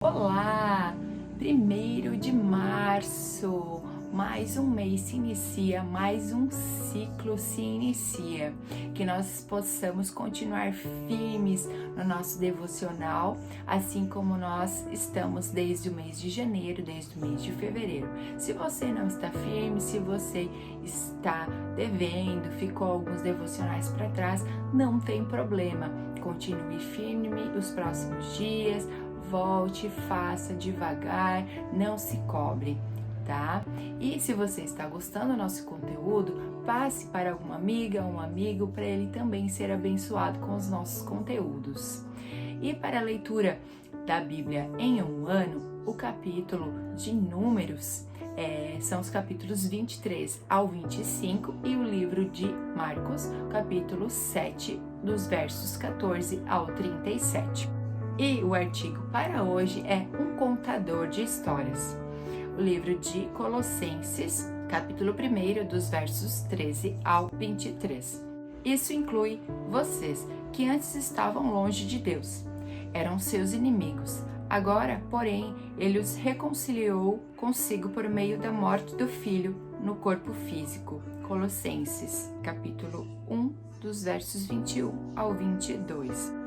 Olá! 1º de março, mais um mês se inicia, mais um ciclo se inicia. Que nós possamos continuar firmes no nosso devocional, assim como nós estamos desde o mês de janeiro, desde o mês de fevereiro. Se você não está firme, se você está devendo, ficou alguns devocionais para trás, não tem problema. Continue firme os próximos dias. Volte, faça devagar, não se cobre, tá? E se você está gostando do nosso conteúdo, passe para alguma amiga ou um amigo para ele também ser abençoado com os nossos conteúdos. E para a leitura da Bíblia em um ano, o capítulo de Números são os capítulos 23 ao 25 e o livro de Marcos, capítulo 7, dos versos 14 ao 37. E o artigo para hoje é Um Contador de Histórias. O livro de Colossenses, capítulo 1, dos versos 13 ao 23. Isso inclui vocês, que antes estavam longe de Deus. Eram seus inimigos. Agora, porém, ele os reconciliou consigo por meio da morte do Filho no corpo físico. Colossenses, capítulo 1, dos versos 21 ao 22.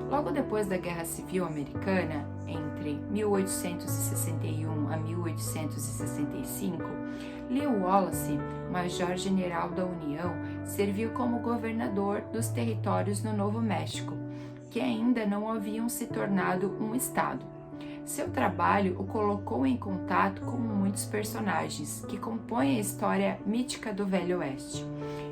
Logo depois da Guerra Civil Americana, entre 1861 a 1865, Lew Wallace, major-general da União, serviu como governador dos territórios no Novo México, que ainda não haviam se tornado um estado. Seu trabalho o colocou em contato com muitos personagens que compõem a história mítica do Velho Oeste,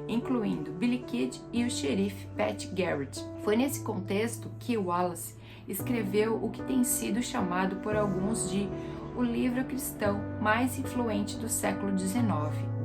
incluindo Billy Kid e o xerife Pat Garrett. Foi nesse contexto que Wallace escreveu o que tem sido chamado por alguns de o livro cristão mais influente do século XIX,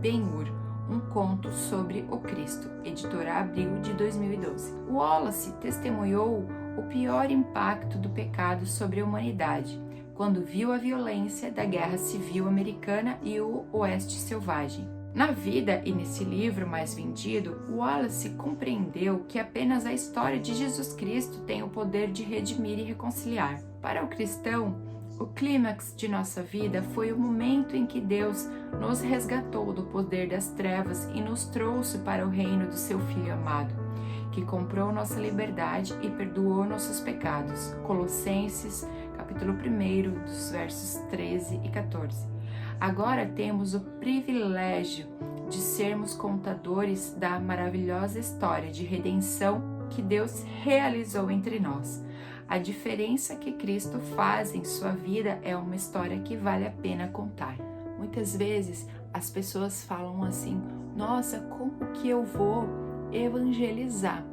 Ben-Hur, um conto sobre o Cristo, editora Abril de 2012. Wallace testemunhou o pior impacto do pecado sobre a humanidade, quando viu a violência da Guerra Civil Americana e o Oeste Selvagem. Na vida e nesse livro mais vendido, Wallace compreendeu que apenas a história de Jesus Cristo tem o poder de redimir e reconciliar. Para o cristão, o clímax de nossa vida foi o momento em que Deus nos resgatou do poder das trevas e nos trouxe para o reino do seu Filho amado, que comprou nossa liberdade e perdoou nossos pecados. Colossenses, capítulo 1, dos versos 13 e 14. Agora temos o privilégio de sermos contadores da maravilhosa história de redenção que Deus realizou entre nós. A diferença que Cristo faz em sua vida é uma história que vale a pena contar. Muitas vezes as pessoas falam assim: nossa, como que eu vou evangelizar?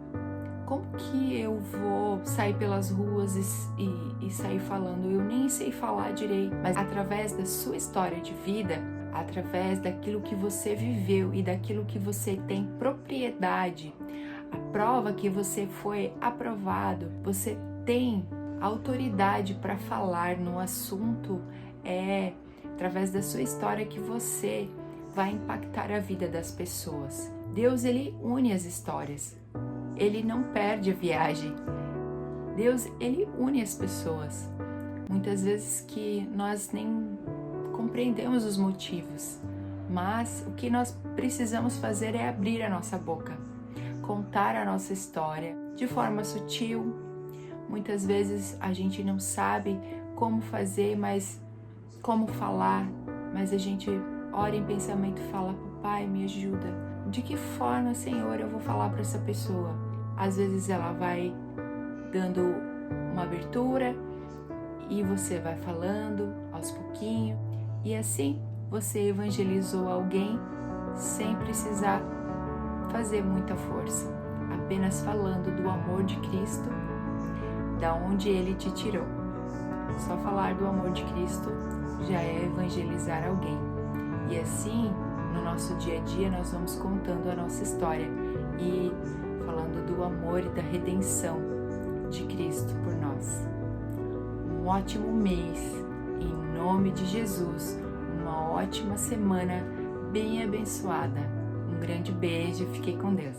Como que eu vou sair pelas ruas e sair falando? Eu nem sei falar direito. Mas através da sua história de vida, através daquilo que você viveu e daquilo que você tem propriedade, a prova que você foi aprovado, você tem autoridade para falar no assunto, através da sua história que você vai impactar a vida das pessoas. Deus, ele une as histórias. Ele não perde a viagem. Deus, ele une as pessoas. Muitas vezes que nós nem compreendemos os motivos, mas o que nós precisamos fazer é abrir a nossa boca, contar a nossa história de forma sutil. Muitas vezes a gente não sabe como fazer, mas como falar, mas a gente ora em pensamento e fala: Pai, me ajuda. De que forma, Senhor, eu vou falar para essa pessoa? Às vezes ela vai dando uma abertura e você vai falando aos pouquinhos, e assim você evangelizou alguém sem precisar fazer muita força, apenas falando do amor de Cristo, da onde Ele te tirou. Só falar do amor de Cristo já é evangelizar alguém. E assim, no nosso dia a dia, nós vamos contando a nossa história e falando do amor e da redenção de Cristo por nós. Um ótimo mês, em nome de Jesus, uma ótima semana bem abençoada. Um grande beijo, fiquem com Deus.